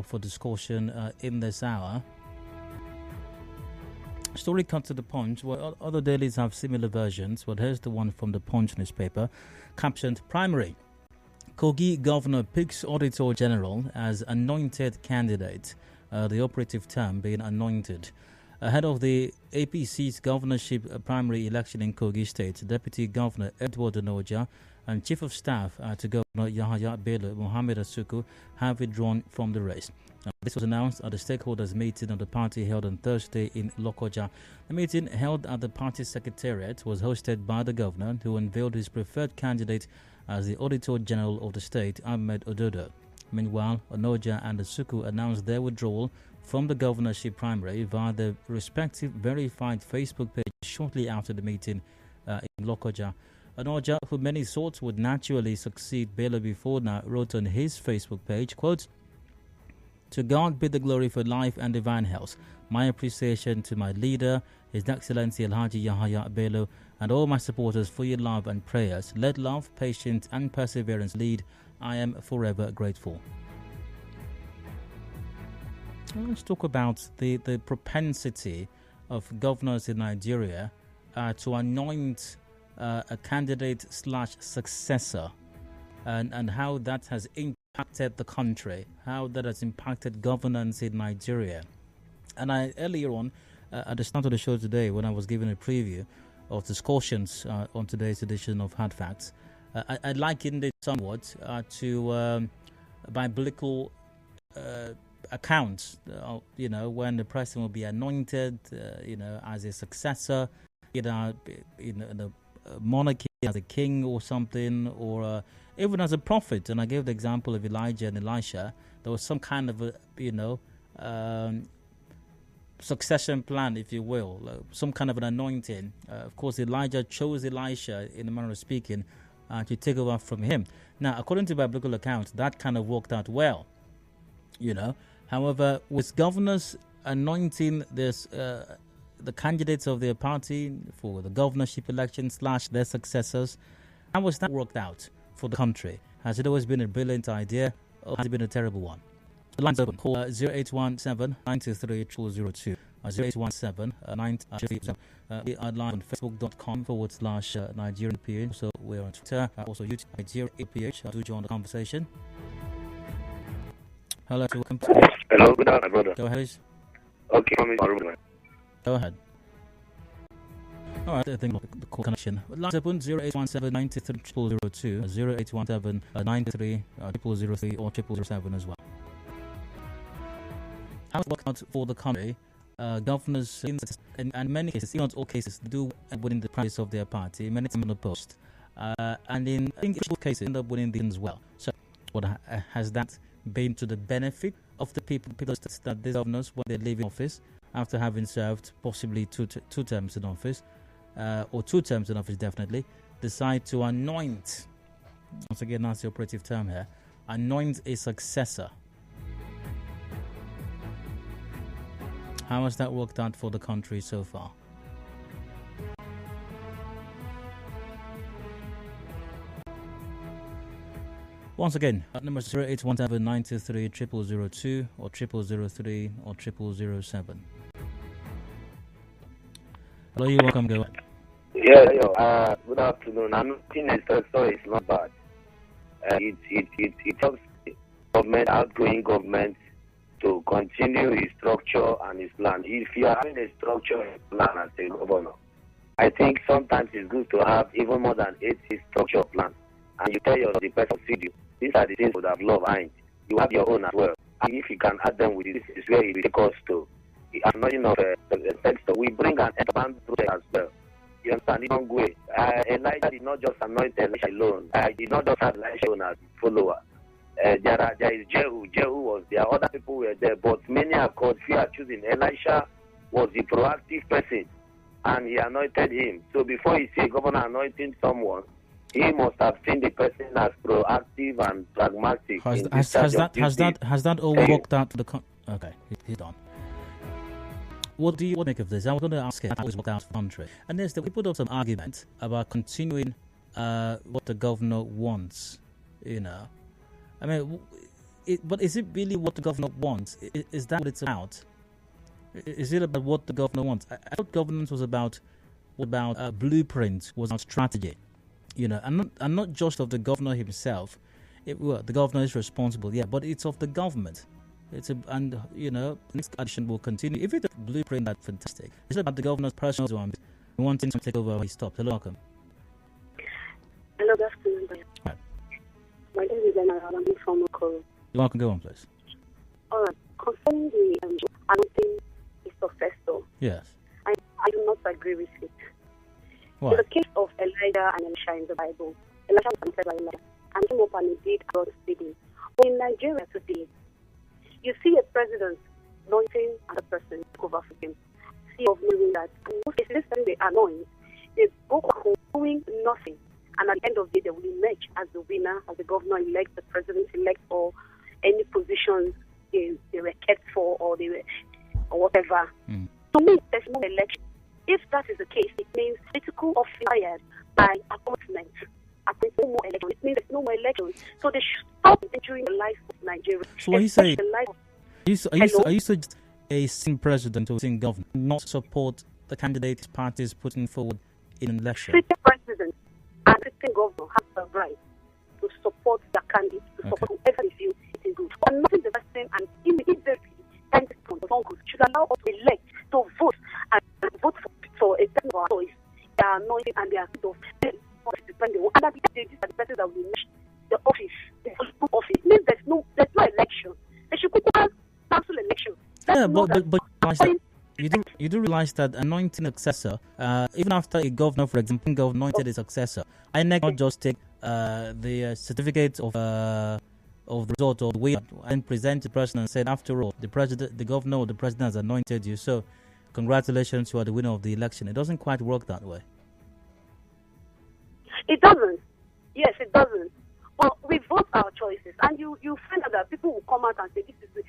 for discussion in this hour. Story cut to the Punch. Well, other dailies have similar versions, but here's the one from the Punch newspaper, captioned Primary. Kogi Governor picks Auditor General as anointed candidate, the operative term being anointed. Ahead of the APC's governorship primary election in Kogi State, Deputy Governor Edward Onoja and Chief of Staff to Governor Yahaya Bello Mohammed Asuku have withdrawn from the race. This was announced at the stakeholders meeting of the party held on Thursday in Lokoja. The meeting, held at the party secretariat, was hosted by the governor, who unveiled his preferred candidate as the Auditor General of the state, Ahmed Ododo. Meanwhile, Onoja and Asuku announced their withdrawal from the governorship primary via their respective verified Facebook page shortly after the meeting in Lokoja. Onoja, who many thought would naturally succeed Bello before now, wrote on his Facebook page, quote, "To God be the glory for life and divine health. My appreciation to my leader, His Excellency Alhaji Yahaya Bello, and all my supporters for your love and prayers. Let love, patience, and perseverance lead. I am forever grateful." Let's talk about the propensity of governors in Nigeria to anoint a candidate/successor and how that has impacted the country, how that has impacted governance in Nigeria. And earlier on, at the start of the show today, when I was giving a preview of discussions on today's edition of Hard Facts, I likened it somewhat to biblical accounts, when the person will be anointed, as a successor, in the monarchy as a king or something, or even as a prophet. And I gave the example of Elijah and Elisha. There was some kind of succession plan, if you will, some kind of an anointing. Of course, Elijah chose Elisha, in a manner of speaking, to take over from him. Now, according to biblical accounts, that kind of worked out well, However, with governors anointing this, the candidates of their party for the governorship election / their successors, how was that worked out for the country? Has it always been a brilliant idea, or has it been a terrible one? The lines open. Call 0817-923-0002. 0817-923-0002. We are live on facebook.com/Nigerian PH. So we're on Twitter, also YouTube, Nigerian PH. Do join the conversation. Hello, welcome to you. Hello, good afternoon, brother. Go ahead, please. Okay, Go ahead. All right, I think the call connection. Lines open 0817-923-0002, 0817-93-0003 or 0007 as well. How it worked out for the country? Governors, in many cases, in not all cases, do winning the prize of their party, many times on the post. And in all cases, end up winning things as well. So, what has that been to the benefit of the people that these governors, when they leave in office, after having served possibly two terms in office, or 2 terms in office definitely, decide to anoint, once again that's the operative term here, anoint a successor. How has that worked out for the country so far? Once again, number 0817-923-0002 or 0003 or 0007. Hello, you welcome. Go ahead. Yeah, good afternoon. I'm thinking it's not bad. It helps government, outgoing government, to continue his structure and his plan. If you are having a structure and plan as a governor, I think sometimes it's good to have even more than 80 structure plan. And you tell the person feed you, these are the things that have love behind. You have your own as well. And if you can add them with this, is where it will take us to. I'm not enough text. We bring an expand project as well. You understand? In one way. Elijah did not just anoint Elisha alone. I did not just have Elisha alone as a follower. There is Jehu. Jehu was there. Other people were there. But many are called. Few are choosing. Elisha was the proactive person. And he anointed him. So before you see a governor anointing someone, he must have seen the person as proactive and pragmatic. Has that all worked out for the okay, he's done. What do you make of this? I was going to ask him how it's worked out for the country. And there's we put up some argument about continuing what the governor wants. I mean, But is it really what the governor wants? Is that what it's about? Is it about what the governor wants? I thought governance was about blueprints, was about strategy, and not just of the governor himself. The governor is responsible, yeah, but it's of the government. Next edition will continue. If it's a blueprint, that's fantastic. It's about the governor's personal one. Wanting to take over, he stopped. Hello, welcome. Hello, good afternoon. Right. My name is Emma. I'm from Kogi. You're welcome. Go on, please. All right. Concerning the anointing is successor. Yes. I do not agree with it. Why? In the case of Elijah and Elisha in the Bible, Elisha was anointed by Elijah and came up and he did God's bidding. But in Nigeria today, you see a president anointing another person to over for him. See of knowing that in most cases, this time they anoint, they go home doing nothing. And at the end of the day, they will emerge as the winner, as the governor-elect, the president-elect, or any positions they were kept for or whatever. To me, there's no election. If that is the case, it means political office hired by appointment. No more election. It means there's no more election. So they should stop entering the life of Nigeria. So what you say? Are you saying a sitting president or sitting governor not support the candidate parties putting forward in an election? Sitting president and sitting governor have the right to support their candidate, to support whoever they feel it is good. But nothing the person and immediately candidate from the Congress should allow us to elect, to vote, and vote for a person of our choice. They are anointed and they are good of them. And at the end, these are the persons that will elect the office, the political office. It means there's no election. They should cancel election. But you do realize that anointing successor, even after a governor, for example, anointed a successor, I not just take the certificate of the result of the way and present the person and said, after all, the governor or the president has anointed you, so congratulations, you are the winner of the election. It doesn't quite work that way. It doesn't. Yes, it doesn't. Well, we vote our choices, and you find out that people will come out and say, this is the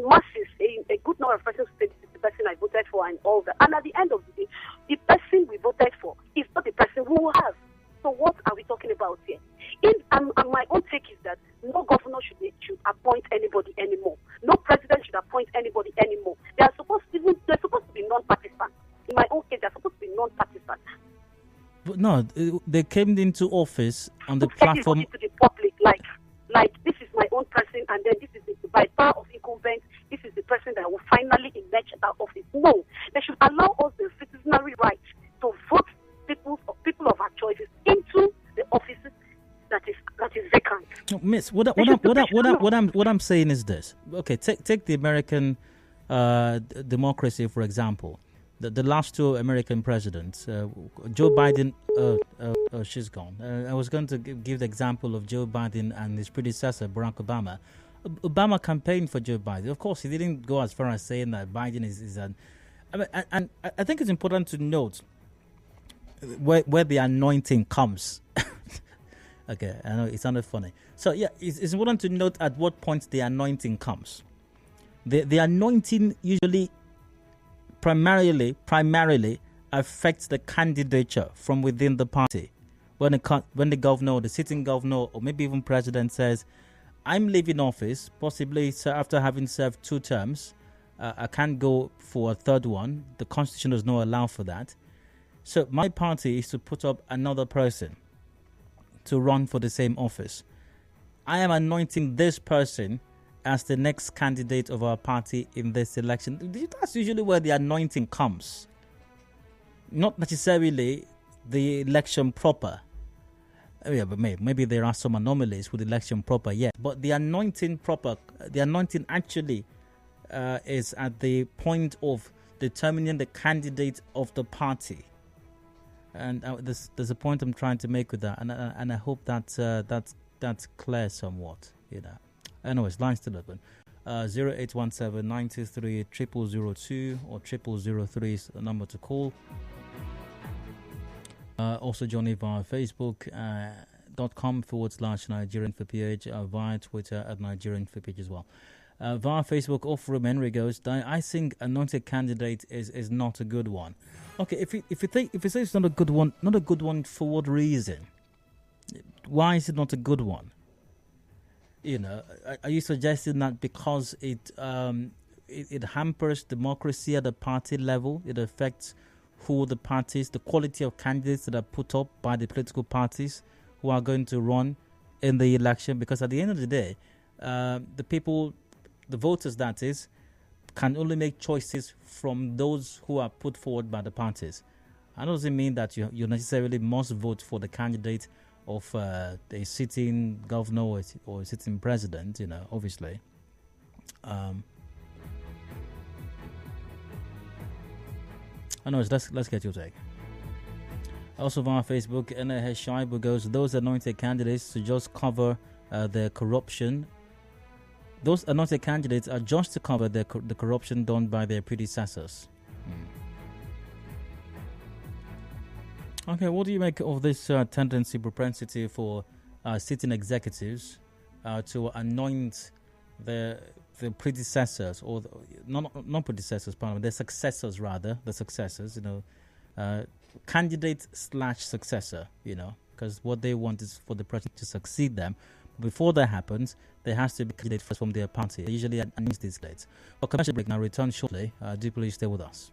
masses, a good number of persons say, this is the person I voted for and all that. And at the end of the day, the person we voted for is not the person who will have. So what are we talking about here? And my own take is that no governor should appoint anybody anymore. No president should appoint anybody anymore. They're supposed to be non-partisan. In my own case, they're supposed to be non-partisan. But no, they came into office on the platform to the public, like this is my own person, and then this is by power of incumbent. This is the person that will finally emerge that office. No, they should allow us the citizenry right to vote people of our choices into the offices that is vacant. No, Miss, what I'm saying is this. Okay, take the American democracy for example. The last two American presidents, Joe Biden, she's gone. I was going to give the example of Joe Biden and his predecessor, Barack Obama. Obama campaigned for Joe Biden. Of course, he didn't go as far as saying that Biden is an... and I think it's important to note where the anointing comes. Okay, I know it sounded funny. So, yeah, it's important to note at what point the anointing comes. The anointing usually... primarily affects the candidature from within the party. When the governor or the sitting governor or maybe even president says, I'm leaving office, possibly after having served 2 terms, I can't go for a third one. The constitution does not allow for that. So my party is to put up another person to run for the same office. I am anointing this person as the next candidate of our party in this election. That's usually where the anointing comes. Not necessarily the election proper. Yeah, but maybe there are some anomalies with election proper, yes. But the anointing actually is at the point of determining the candidate of the party. And there's a point I'm trying to make with that, and I hope that's clear somewhat, Anyways, line's still open. 0817-923-0002 or 0003 is the number to call. Also join me via Facebook.com/Nigerian for PH, via Twitter at Nigerian for PH as well. Via Facebook, Off-Room Henry goes, I think anointed candidate is not a good one. Okay, if you say it's not a good one for what reason? Why is it not a good one? Are you suggesting that because it hampers democracy at the party level, it affects the quality of candidates that are put up by the political parties who are going to run in the election? Because at the end of the day, the voters, that is, can only make choices from those who are put forward by the parties. That doesn't mean that you necessarily must vote for the candidate of a sitting governor or a sitting president, obviously. Anyways, let's get your take. Also via Facebook, NAH Shaibu goes, those anointed candidates to just cover their corruption. Those anointed candidates are just to cover the corruption done by their predecessors. Okay, what do you make of this propensity for sitting executives to anoint the predecessors, or not predecessors, pardon, their successors rather, candidate/successor, because what they want is for the president to succeed them. Before that happens, there has to be a candidate first from their party. They usually announce these dates. But commercial break now, return shortly. Do please stay with us.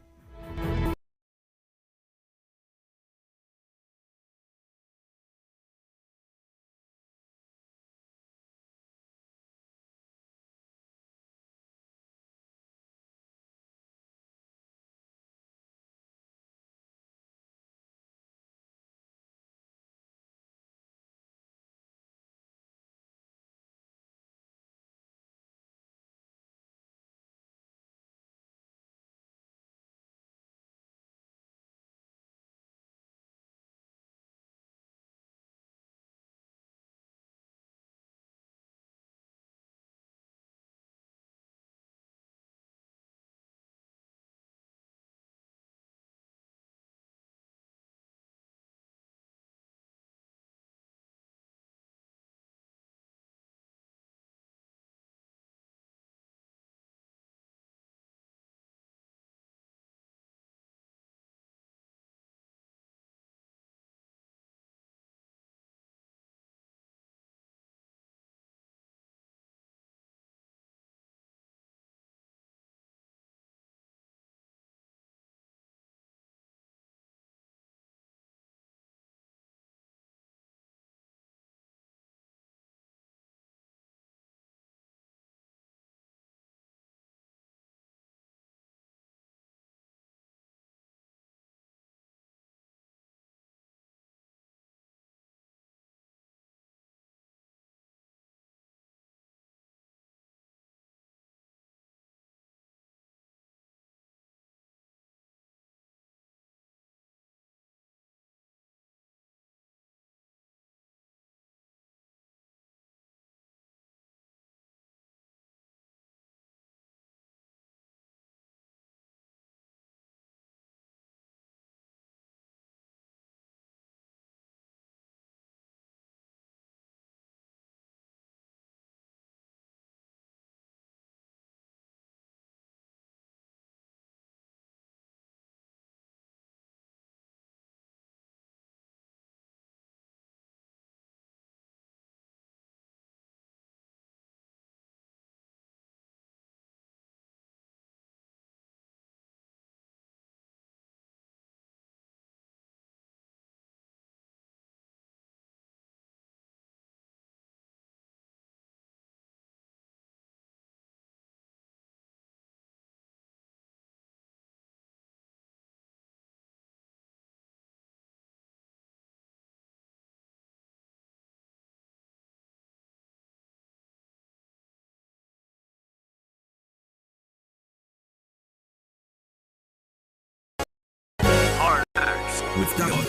With God.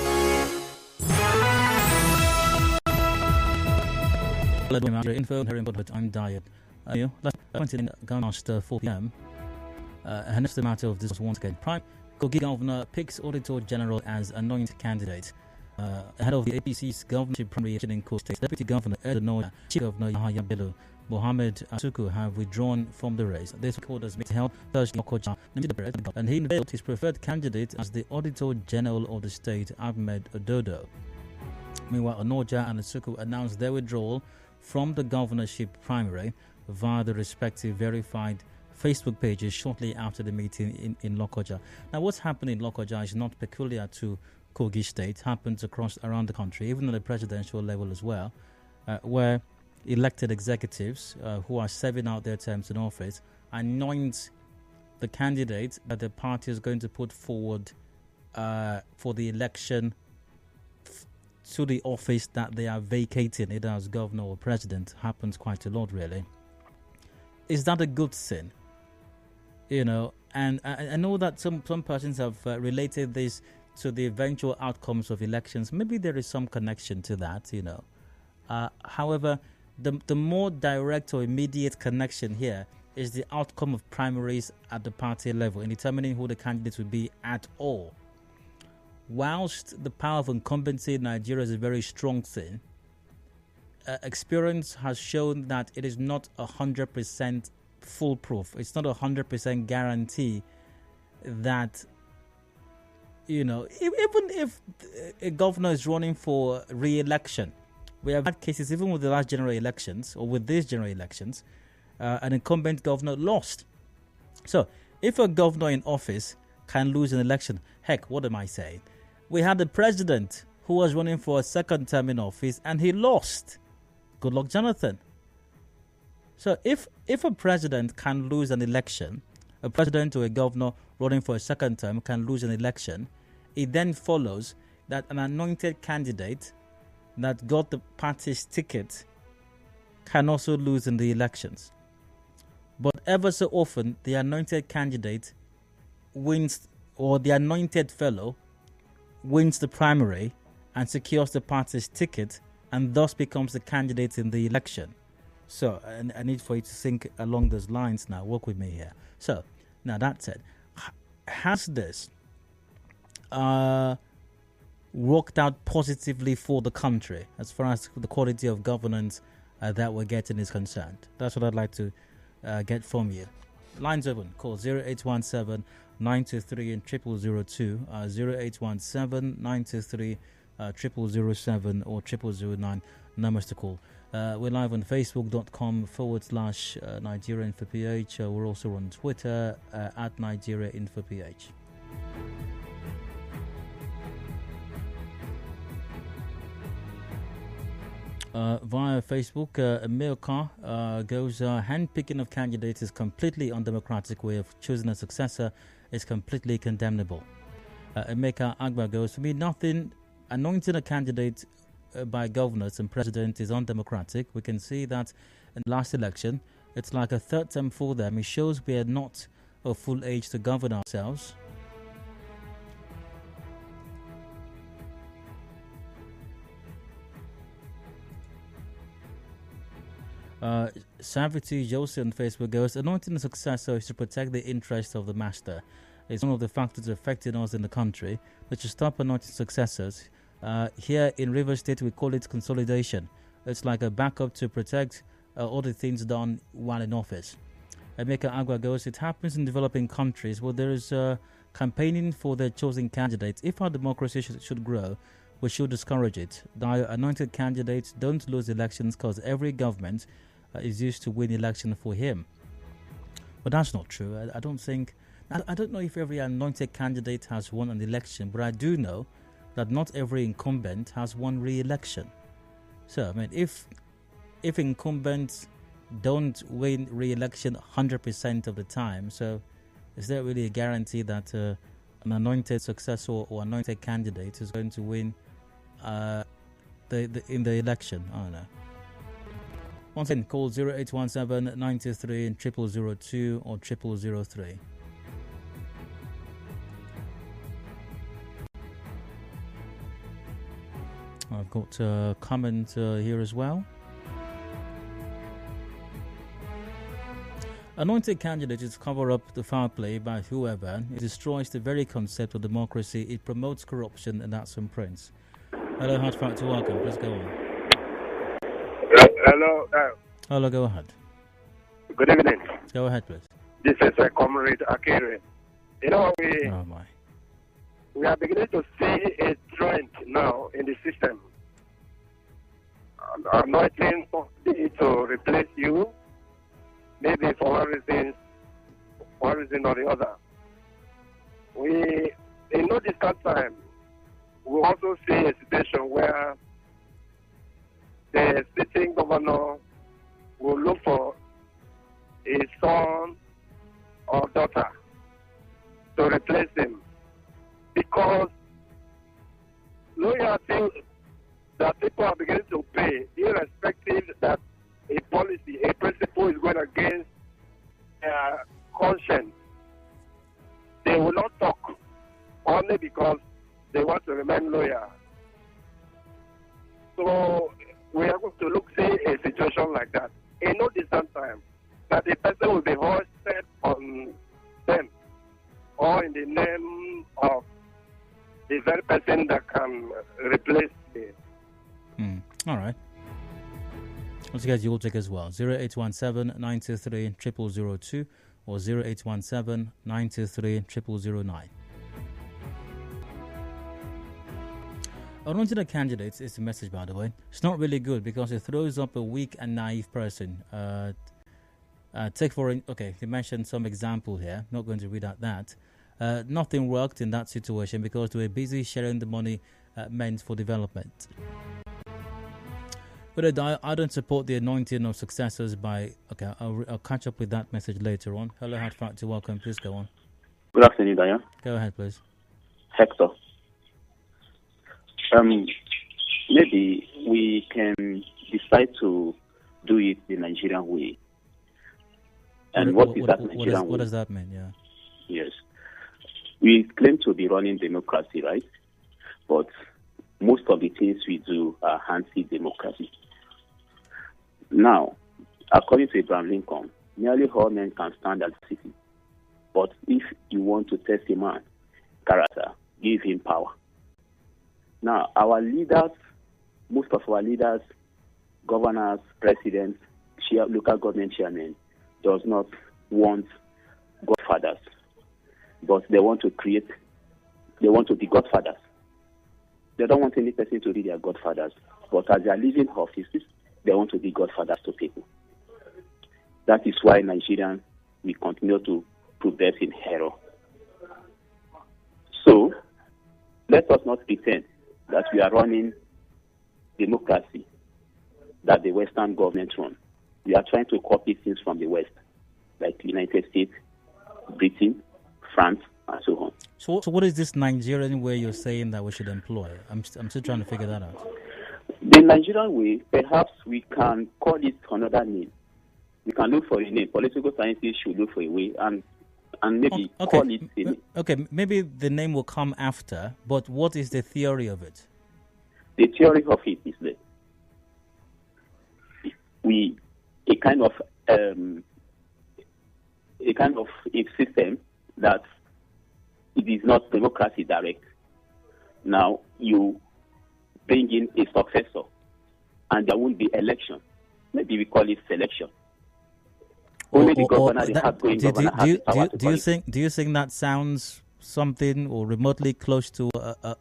Info, but I'm Diet. Let's continue after 4 p.m. And that's the matter of this once again. Prime Kogi Governor picks Auditor General as anointed candidate. Ahead of the APC's governorship primary election in Kogi State, Deputy Governor Edenoya, Chief Governor Yahaya Bello, Mohammed Asuku have withdrawn from the race. This quarter's meeting held Thursday, and he unveiled his preferred candidate as the Auditor General of the state, Ahmed Ododo. Meanwhile, Onoja and Asuku announced their withdrawal from the governorship primary via the respective verified Facebook pages shortly after the meeting in Lokoja. Now, what's happening in Lokoja is not peculiar to Kogi State. It happens around the country, even at the presidential level as well, where elected executives who are serving out their terms in office anoint the candidate that the party is going to put forward for the election to the office that they are vacating, either as governor or president. Happens quite a lot, really. Is that a good thing? And I know that some persons have related this to the eventual outcomes of elections. Maybe there is some connection to that, However, the more direct or immediate connection here is the outcome of primaries at the party level in determining who the candidates will be at all. Whilst the power of incumbency in Nigeria is a very strong thing, experience has shown that it is not 100% foolproof. It's not 100% guarantee that, even if a governor is running for re-election, we have had cases even with the last general elections or with these general elections, an incumbent governor lost. So if a governor in office can lose an election, heck, what am I saying? We had the president who was running for a second term in office and he lost. Good luck, Jonathan. So if a president can lose an election, a president or a governor running for a second term can lose an election, it then follows that an anointed candidate that got the party's ticket can also lose in the elections. But ever so often, the anointed candidate wins, or the anointed fellow wins the primary and secures the party's ticket and thus becomes the candidate in the election. So, I need for you to think along those lines now. Work with me here. So, now that said, has this worked out positively for the country as far as the quality of governance that we're getting is concerned? That's what I'd like to get from you. Lines open. Call 0817 923 and 0002, 0817 923 0007 or 0009 numbers to call. We're live on facebook.com/Nigeria Info PH. We're also on Twitter at Nigeria Info PH. Via Facebook, Milka goes, handpicking of candidates is completely undemocratic way of choosing a successor is completely condemnable. Emeka Agba goes, for me, nothing anointing a candidate by governors and president is undemocratic. We can see that in the last election, it's like a third term for them. It shows we are not of full age to govern ourselves. Savity Jose on Facebook goes, anointing a successor is to protect the interests of the master. It's one of the factors affecting us in the country. We should stop anointing successors. Here in Rivers State, we call it consolidation. It's like a backup to protect all the things done while in office. Emeka Agua goes, it happens in developing countries where there is campaigning for their chosen candidates. If our democracy should grow, we should discourage it. The anointed candidates don't lose elections because every government is used to win election for him. But that's not true. I don't know if every anointed candidate has won an election, but I do know that not every incumbent has won re-election. So, I mean, if incumbents don't win re-election 100% of the time, so is there really a guarantee that an anointed successor or anointed candidate is going to win in the election? I don't know. Once again, call 0817 923 and 0002 or 0003. I've got a comment here as well. Anointed candidate is cover up the foul play by whoever. It destroys the very concept of democracy. It promotes corruption, and that's from Prince. Hello, hard fact to welcome. Please go on. Hello. Hello, go ahead. Good evening. Go ahead, please. This is Comrade Akere. We are beginning to see a trend now in the system. anointing somebody to replace you, maybe for one reason or the other. We, in no distant time, we also see a situation where the sitting governor will look for a son or daughter to replace him, because loyalty that people are beginning to pay, irrespective that a policy, a principle is going against their conscience, they will not talk only because they want to remain loyal. So we are going to see a situation like that in no distant time, that the person will be hoisted on them or in the name of the very person that can replace him. All right. Let's get you all check as well. 0817 923 0002 or 0817 923 0009. Anointed candidates is a message, by the way. It's not really good because it throws up a weak and naive person. Okay, they mentioned some example here. Not going to read out that. Nothing worked in that situation because they were busy sharing the money meant for development. But I don't support the anointing of successors by... Okay, I'll catch up with that message later on. Hello, Hard Factor, welcome. Please go on. Good afternoon, Diane. Go ahead, please. Hector. Maybe we can decide to do it the Nigerian way. And what does that mean? Yeah. Yes. We claim to be running democracy, right? But most of the things we do are anti-democracy. Now, according to Abraham Lincoln, nearly all men can stand as citizens. But if you want to test a man's character, give him power. Now, our leaders, most of our leaders, governors, presidents, local government chairmen, does not want godfathers, but they want to be godfathers. They don't want any person to be their godfathers, but as they are leaving offices, they want to be godfathers to people. That is why Nigerians, we continue to progress in error. So, let us not pretend that we are running democracy that the Western government run. We are trying to copy things from the West, like the United States, Britain, France, and so on. So what is this Nigerian way you're saying that we should employ? I'm still trying to figure that out. The Nigerian way, perhaps we can call it another name. We can look for a name. Political scientists should look for a way and maybe call it a name. Okay, maybe the name will come after, but what is the theory of it? The theory of it is that a kind of a system that it is not democracy direct. Now you bring in a successor, and there won't be election. Maybe we call it selection. Only the governor, the outgoing governor, has the power to call it. Do you think that sounds something or remotely close to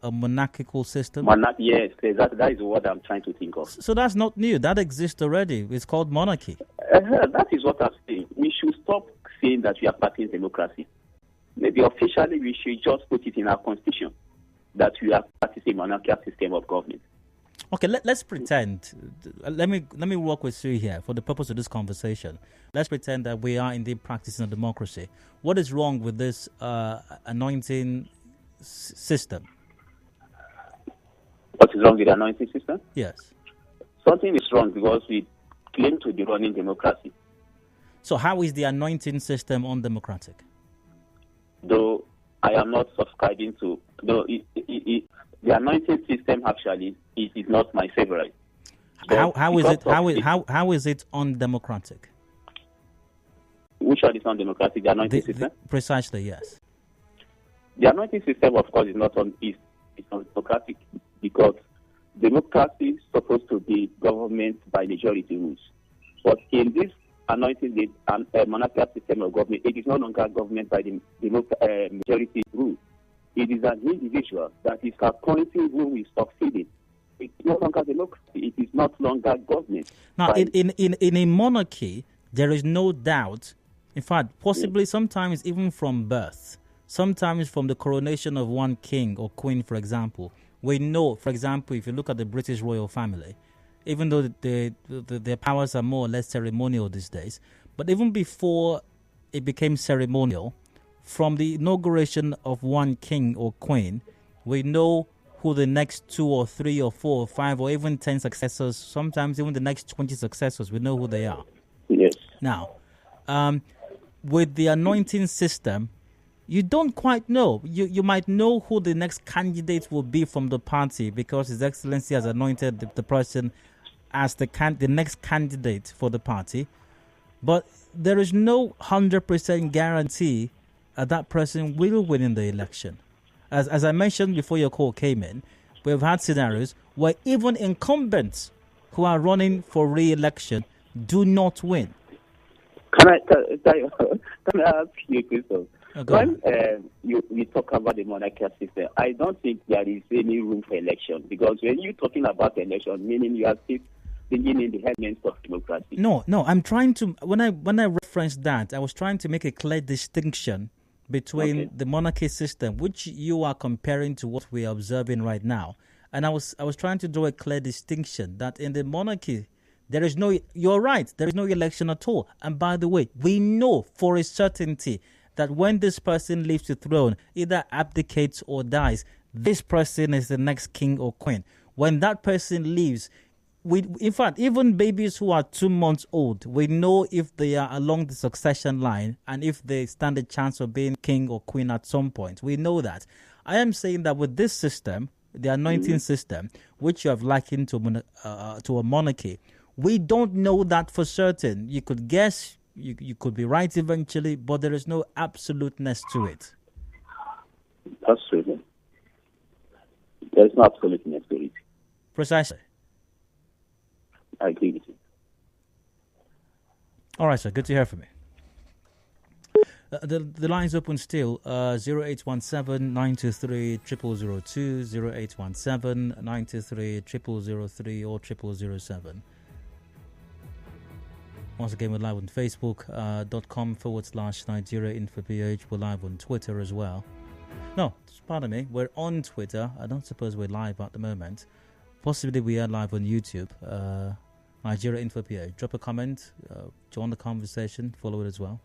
a monarchical system? Yes, that is what I'm trying to think of. So that's not new. That exists already. It's called monarchy. That is what I'm saying. We should stop saying that we are practicing democracy. Maybe officially we should just put it in our constitution that we are practicing a monarchical system of government. Okay, let's pretend. Let me work with you here for the purpose of this conversation. Let's pretend that we are indeed practicing a democracy. What is wrong with this anointing system? What is wrong with the anointing system? Yes. Something is wrong because we claim to be running democracy. So how is the anointing system undemocratic? Though I am not subscribing to... the anointing system actually is not my favorite. How is it undemocratic? Which one is undemocratic? The anointing system? Precisely, yes. The anointing system, of course, is not democratic because democracy is supposed to be government by majority rules. But in this anointing monarchical system of government, it is no longer government by the majority rules. It is an individual that is appointing who is succeeding. no longer democracy. It is not longer government. Now, in a monarchy, there is no doubt. In fact, possibly sometimes even from birth, sometimes from the coronation of one king or queen, for example. We know, for example, if you look at the British royal family, even though their powers are more or less ceremonial these days, but even before it became ceremonial, from the inauguration of one king or queen, we know who the next 2 or 3 or 4 or 5 or even 10 successors, sometimes even the next 20 successors, we know who they are. Yes. Now, with the anointing system, you don't quite know. You might know who the next candidate will be from the party because His Excellency has anointed the person as the next candidate for the party. But there is no 100% guarantee that person will win in the election. As I mentioned before your call came in, we've had scenarios where even incumbents who are running for re-election do not win. Can I ask you, Christoph? When you talk about the monarchical system, I don't think there is any room for election, because when you're talking about election, meaning you are still bringing in the elements of democracy. No, I'm trying to, when I referenced that, I was trying to make a clear distinction between the monarchy system, which you are comparing to what we are observing right now. And I was trying to draw a clear distinction that in the monarchy, you're right, there is no election at all. And by the way, we know for a certainty that when this person leaves the throne, either abdicates or dies, this person is the next king or queen. When that person leaves, in fact, even babies who are 2 months old, we know if they are along the succession line and if they stand a chance of being king or queen at some point. We know that. I am saying that with this system, the anointing system, which you have likened to a monarchy, we don't know that for certain. You could guess, you could be right eventually, but there is no absoluteness to it. That's true. There's no absoluteness to it. Precisely. I agree with you. All right, sir. Good to hear from you. The line's open still. 0817-923-0002, 0817-923-0003 or 0007. Once again, we're live on Facebook.com/Nigeria Info PH. We're live on Twitter as well. No, pardon me. We're on Twitter. I don't suppose we're live at the moment. Possibly we are live on YouTube. Nigeria Info PH. Drop a comment. Join the conversation. Follow it as well.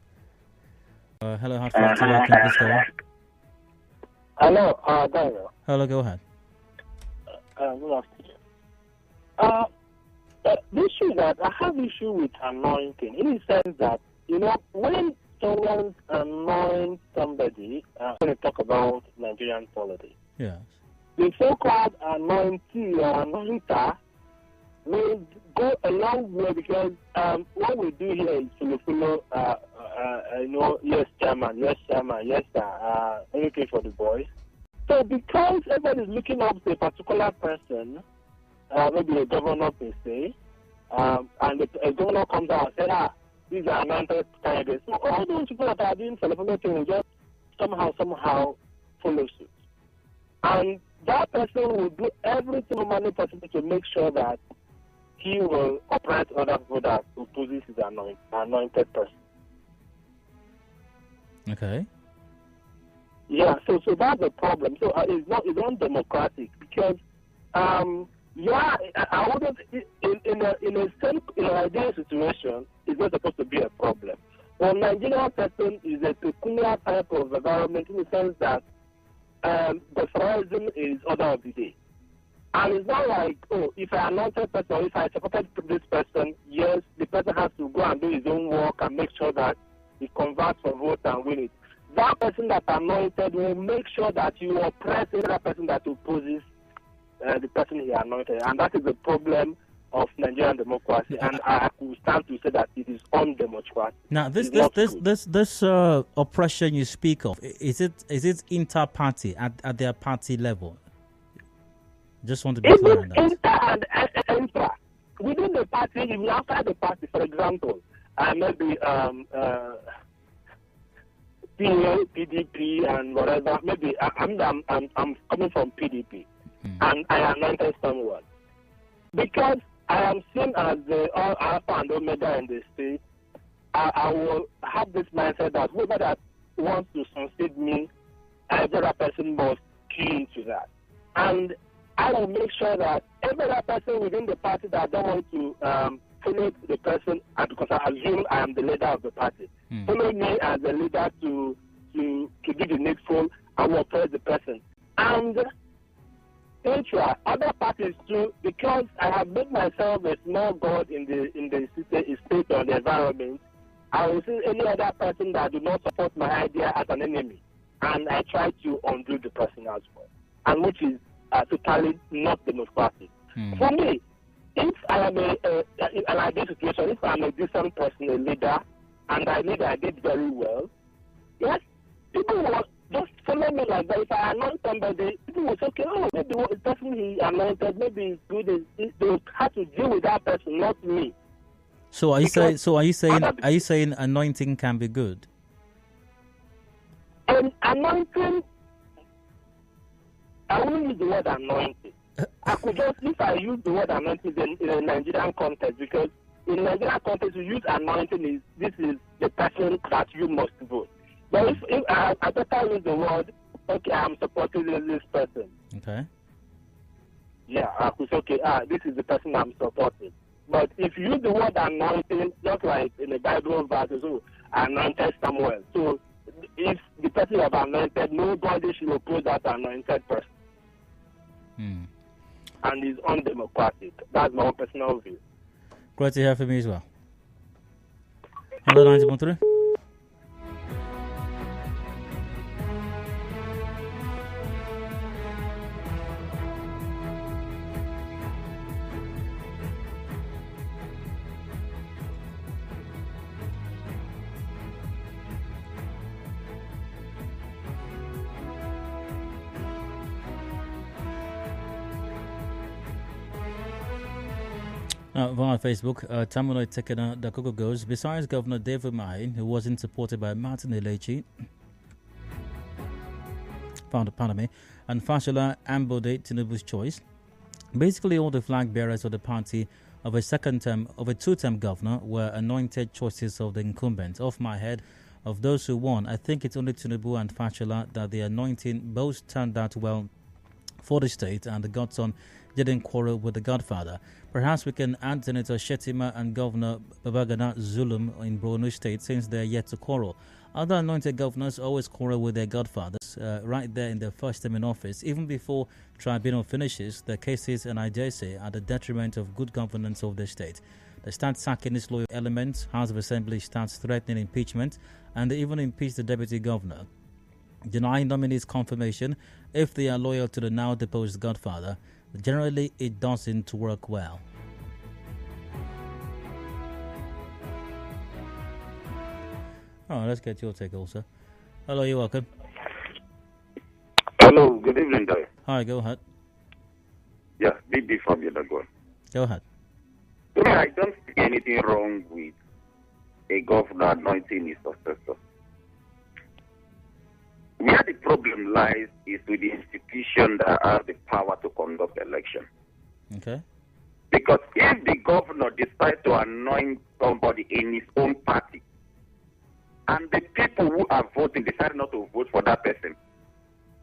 Hello, how far to welcome, please go on. Hello, Daniel. Hello, go ahead. Good afternoon. The issue that I have issue with anointing in the sense that, when someone anoints somebody, when we talk about Nigerian politics, Yes. the so-called anointee or anointer will go a long way, because what we do here is to follow, yes, chairman, yes, sir, anything for the boys. So because everybody is looking up to a particular person, maybe a governor per se, and a governor comes out and says, these are anointed candidates. So all those people that are doing celebrity things will just somehow follow suit. And that person will do everything humanly possible to make sure that he will oppress other people that opposes his anointed person. Okay. Yeah, so that's the problem. So it's not democratic, because I wouldn't in an ideal situation, it's not supposed to be a problem. Well, Nigerian person is a peculiar type of environment in the sense that the horizon is order of the day. And it's not like, if I anointed person or if I supported this person, yes, the person has to go and do his own work and make sure that he converts for vote and win it. That person that anointed will make sure that you oppress the other person that opposes the person he anointed. And that is the problem of Nigerian democracy. And I could stand to say that it is undemocratic. Now, this oppression you speak of, is it inter-party at their party level? Just want to be clear on that. Inter. Within the party, even outside the party, for example, maybe PDP and whatever. Maybe I'm coming from PDP, and I anointed someone. because I am seen as the all alpha and omega in the state, I will have this mindset that whoever that wants to succeed me, every other person must key into that. And I will make sure that every other person within the party that don't want to follow the person, and because I assume I am the leader of the party, follow me as the leader to do the needful and will oppress the person. And other parties too, because I have made myself a small god in the state or the environment, I will see any other person that do not support my idea as an enemy, and I try to undo the person as well, and which is totally not democratic. For me, if I am in an ideal situation, if I am a decent person, a leader, and I did very well, yes, people will just follow me like that. If I anoint somebody, people will say, okay, oh, maybe the person he anointed, maybe is good. They have to deal with that person, not me. So are you saying anointing can be good? And anointing, I won't use the word anointing. I could just, if I use the word anointing in a Nigerian context, because in Nigerian context, you use anointing this is the person that you must vote. But if I better use the word, okay, I'm supporting this person. Okay. Yeah, I could say, okay, this is the person I'm supporting. But if you use the word anointing, just like in the Bible verses, anointed Samuel. So if the person you have anointed, nobody should oppose that anointed person. And it's undemocratic. That's my own personal view. Great to hear from you as well. Hello, 90.3. Via Facebook, Tamuno Tekena Dakoko goes, besides Governor David Mai, who wasn't supported by Martin Elechi, pardon me, and Fashola Ambode Tinubu's choice, basically all the flag bearers of the party of a two-term governor were anointed choices of the incumbent. Off my head, of those who won, I think it's only Tinubu and Fashola that the anointing both turned out well for the state, and the godson didn't quarrel with the godfather. Perhaps we can add Senator Shetima and Governor Babagana Zulum in Borno State, since they are yet to quarrel. Other anointed governors always quarrel with their godfathers right there in their first term in office. Even before tribunal finishes, the cases and ideas are the detriment of good governance of the state. They start sacking disloyal elements, House of Assembly starts threatening impeachment, and they even impeach the deputy governor, denying nominees confirmation if they are loyal to the now deposed godfather. Generally, it doesn't work well. Oh, let's get your take also. Hello, you're welcome. Hello, good evening, Dave. Hi, go ahead. Yeah, BB from Yedagor. Go ahead. I don't see anything wrong with a governor anointing his successor. Where the problem lies is with the institution that has the power to conduct election. Okay. Because if the governor decides to anoint somebody in his own party, and the people who are voting decide not to vote for that person,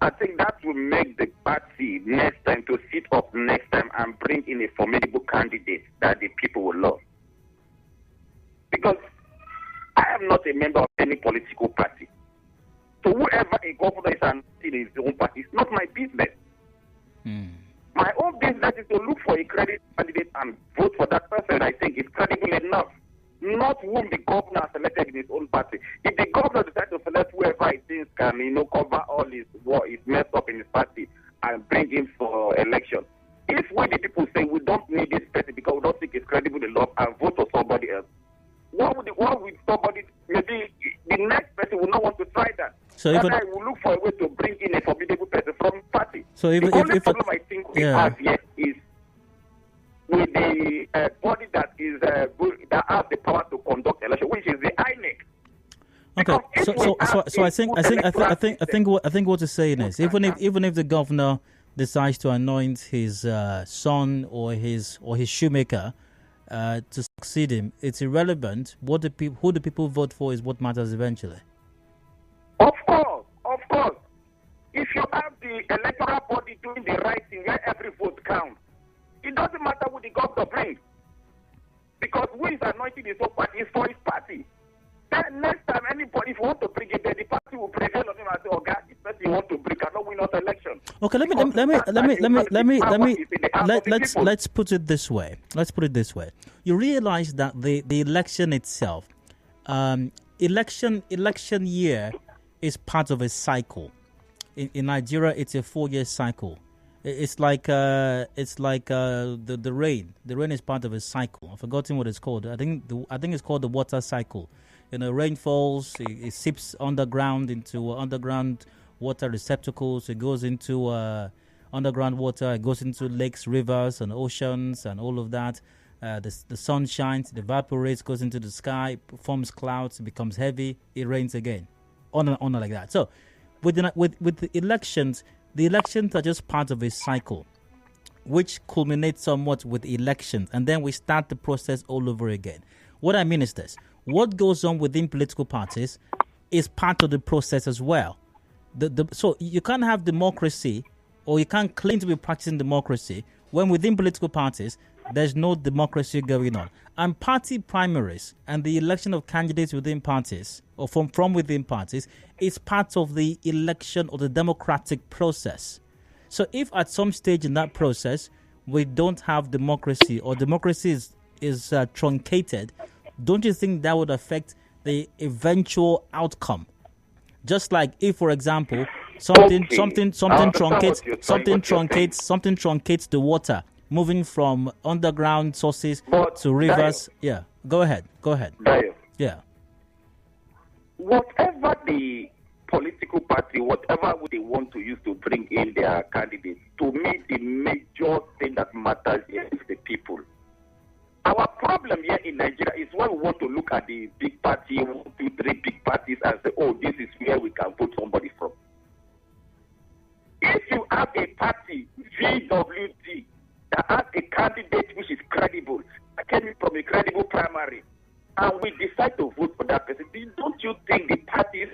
I think that will make the party next time to sit up next time and bring in a formidable candidate that the people will love. Because I am not a member of any political party. So whoever a governor is anointing in his own party, it's not my business. My own business is to look for a credible candidate and vote for that person I think is credible enough. Not whom the governor has selected in his own party. If the governor decides to select whoever he thinks can, cover all what is messed up in his party and bring him for election. If we the people say we don't need this person because we don't think it's credible enough and vote for somebody else, what would somebody, maybe the next person will not want to try that. So even I will look for a way to bring in a formidable person from the party. So even the only problem I think we have here is with the body that is that has the power to conduct election, which is the INEC. Okay, so I think what you're saying is even if the governor decides to anoint his son or his shoemaker to succeed him, it's irrelevant. Who the people vote for is what matters eventually. Of course. If you have the electoral body doing the right thing where every vote counts, it doesn't matter who the governor brings. Because who is anointing his own party is for his party. Then next time anybody, if you want to bring it, then the party will prevail on him and say, "Oh God, this person you want to bring cannot win us election." Okay, let's put it this way. You realize that the election itself, election year is part of a cycle. In Nigeria, it's a 4-year cycle. It's like the rain. The rain is part of a cycle. I've forgotten what it's called. I think it's called the water cycle. Rain falls, it seeps underground into underground water receptacles. It goes into underground water. It goes into lakes, rivers, and oceans, and all of that. The sun shines, it evaporates, goes into the sky, forms clouds, it becomes heavy, it rains again, on and on like that. So, with the elections are just part of a cycle, which culminates somewhat with elections, and then we start the process all over again. What I mean is this: what goes on within political parties is part of the process as well. So you can't have democracy, or you can't claim to be practicing democracy when within political parties there's no democracy going on. And party primaries and the election of candidates within parties or from within parties is part of the election or the democratic process. So if at some stage in that process we don't have democracy, or democracy is truncated, don't you think that would affect the eventual outcome? Just like if, for example, something truncates the water, moving from underground sources to rivers. Yeah, go ahead. Dayo. Yeah. Whatever the political party, whatever they want to use to bring in their candidates, to me, the major thing that matters here is the people. Our problem here in Nigeria is when we want to look at the big party, 1, 2, 3 big parties, and say, "Oh, this is where we can put somebody from." If you have a party, VWD, that has a candidate which is credible, that came from a credible primary, and we decide to vote for that person, don't you think the parties,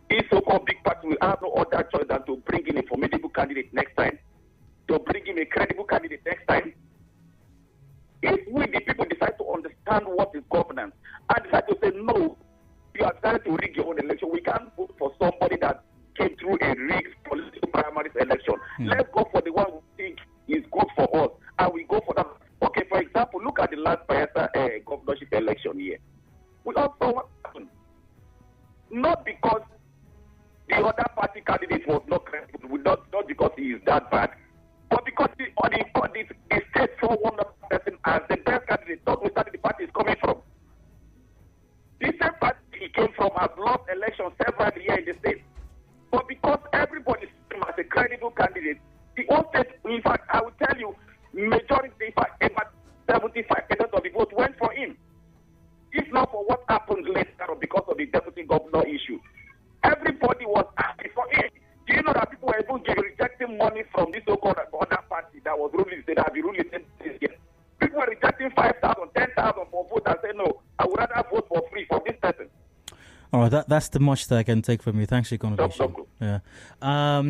these so-called big parties, will have no other choice than to bring in a formidable candidate next time? To bring in a credible candidate next time? If we, the people, decide to understand what is governance and decide to say, "No, you are trying to rig your own election, we can't vote for somebody that came through a rigged political primaries election. Let's go for the one we think is good for us, and we go for that." Okay, for example, look at the last Bayelsa governorship election here. We all saw what happened. Not because the other party candidate was not credible, not because he is that bad, but because the state saw one other person as the best candidate, not where the party is coming from. The same party he came from has lost elections several years in the state. But because everybody sees him as a credible candidate, the whole state, in fact, I will tell you, majority, in fact, about 75% of the vote went for him. If not for what happened later because of the deputy governor issue, everybody was happy for him. Do you know that people were even rejecting money from this so-called other party that was ruling the state, that have been ruling the state this year? People were rejecting 5,000, 10,000 for vote and saying, "No, I would rather vote for free for this person." All right, that's the much that I can take from you. Thanks for your conversation. Yeah, I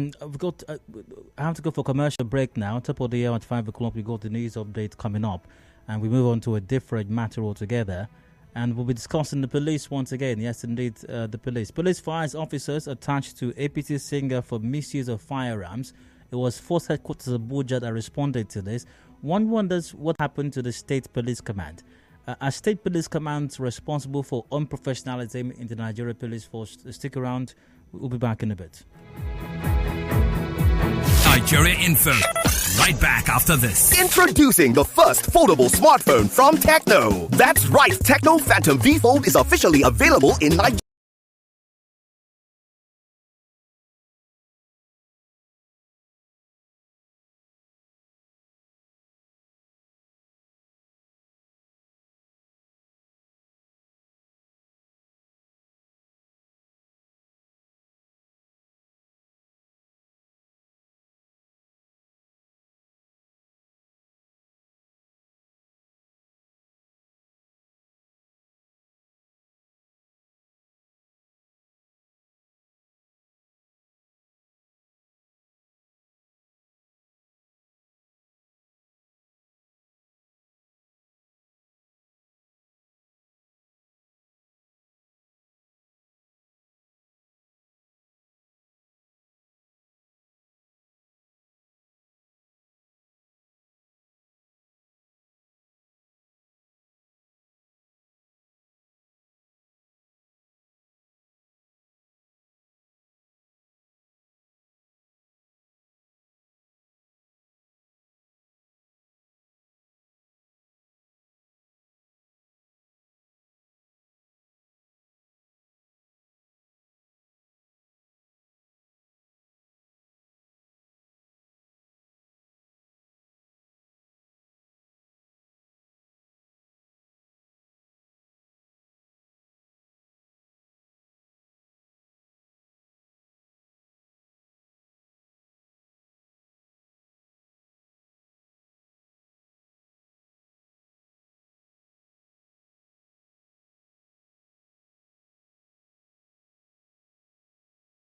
have to go for commercial break now. Top of the hour at 5 o'clock, we got the news update coming up, and we move on to a different matter altogether. And we'll be discussing the police once again. Yes, indeed, the police. Police fires officers attached to APC singer for misuse of firearms. It was Force Headquarters Abuja that responded to this. One wonders what happened to the State Police Command. Are State Police Commands responsible for unprofessionalism in the Nigeria Police Force? Stick around. We'll be back in a bit. Nigeria Info. Right back after this. Introducing the first foldable smartphone from Tecno. That's right, Tecno Phantom V Fold is officially available in Nigeria.